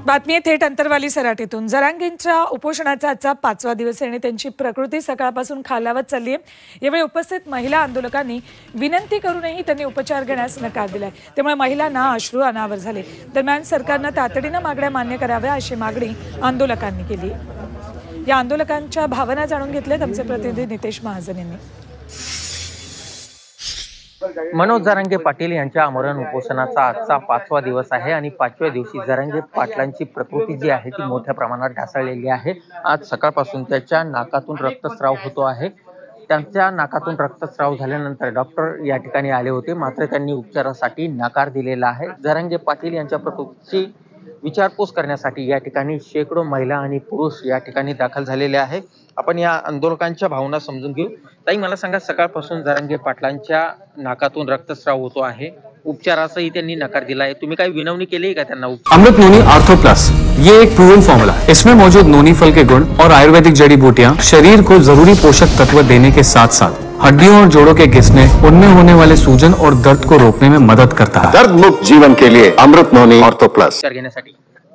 बातमी आहे थेट अंतरवाली सराटीतून। जरांगेंच्या उपोषणाचा आजचा 5वा दिवस आहे आणि त्यांची प्रकृती सकाळपासून खालावत चालली आहे। यावेळी उपस्थित महिला आंदोलकांनी विनंती करूनही त्यांनी उपचार घेण्यास नकार दिलाय, त्यामुळे महिलांना अश्रू अनावर झाले। दरम्यान सरकारने तातडीने मागण्या मान्य कराव्या अशी मागणी आंदोलकांनी केली। या आंदोलकांच्या भावना जाणून घेतल्यात आमचे प्रतिनिधी नितेश महाजन यांनी। मनोज जरांगे पाटील यांच्या आमरण उपोषणाचा आजचा 5वा दिवस आहे आणि 5व्या दिवशी जरांगे पाटलांची प्रकृती जी आहे ती मोठ्या प्रमाणात ढासळलेली आहे। आज सकाळपासून त्याच्या नाकातून रक्तस्राव होतो आहे। त्यांच्या नाकातून रक्तस्राव झाल्यानंतर डॉक्टर या ठिकाणी आले होते, मात्र त्यांनी उपचारासाठी नकार दिलेला आहे। जरांगे पाटील यांच्या प्रकृतीची विचारपूस करण्यासाठी या ठिकाणी शेकडो महिला आणि पुरुष या ठिकाणी दाखल झालेले आहे। आपण या आंदोलकांच्या भावना समजून घेऊ। ताई, मला सांगा, सकाळपासून जरांगे पाटलांच्या नाकातून रक्तस्राव होतो आहे, उपचारासही त्यांनी नकार दिला है, तुम्ही काही विनवणी केली का त्यांना? अमृत नोनी आर्थो प्लस ये एक प्रूवन फॉर्मूला है। इसमें मौजूद नोनी फल के गुण और आयुर्वेदिक जड़ी बूटियां शरीर को जरूरी पोषक तत्व देने के साथ साथ हड्डियों और जोड़ों के घिसने, उनमें होने वाले सूजन और दर्द को रोकने में मदद करता है। दर्द मुक्त जीवन के लिए अमृत नोनी आर्थो प्लस।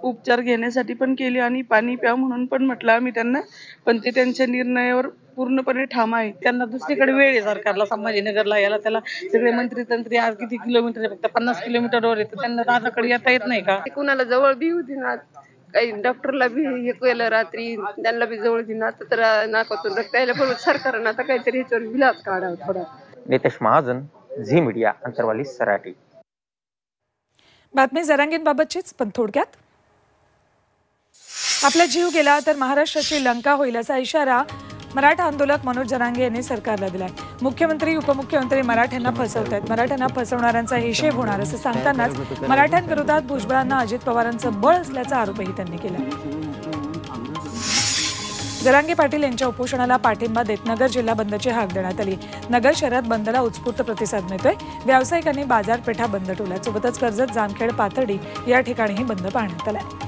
उपचार घेण्यासाठी पण केले आणि पाणी प्या म्हणून पण म्हटलं आम्ही त्यांना, पण ते त्यांच्या निर्णयावर पूर्णपणे ठाम आहे। त्यांना दुसरीकडे वेळ आहे सरकारला, संभाजीनगरला याला त्याला सगळे मंत्री तंत्री आज किती किलोमीटर, फक्त 50 किलोमीटरवर येतं, त्यांना दादाकडे येता येत नाही का? कुणाला जवळ बी होती ना, काही डॉक्टरला बी हे केलं रात्री, त्यांना बी जवळ दिना तर नाकातून रक्त यायला पण सरकारनं आता काहीतरी ह्याच्यावर विलास काढावा थोडा। Nitesh Mahajan, Zee Media, Antarwali Sarati. बातमी जरांगेंबाबतचीच, पण थोडक्यात। आपला जीव गेला तर महाराष्ट्राची लंका होईल असा इशारा मराठा आंदोलक मनोज जरांगे यांनी सरकारला दिलाय। मुख्यमंत्री उपमुख्यमंत्री मराठ्यांना फसवतायत, मराठ्यांना फसवणाऱ्यांचा हिशेब होणार असं सांगतानाच मराठ्यांविरोधात भुजबळांना अजित पवारांचं बळ असल्याचा आरोपही त्यांनी केला। जरांगे पाटील यांच्या उपोषणाला पाठिंबा देत नगर जिल्हा बंदची हाक देण्यात आली। नगर शहरात बंदला उत्स्फूर्त प्रतिसाद मिळतोय। व्यावसायिकांनी बाजारपेठा बंद ठेवल्या, सोबतच कर्जत, जामखेड, पाथर्डी या ठिकाणीही बंद पाळण्यात आलाय।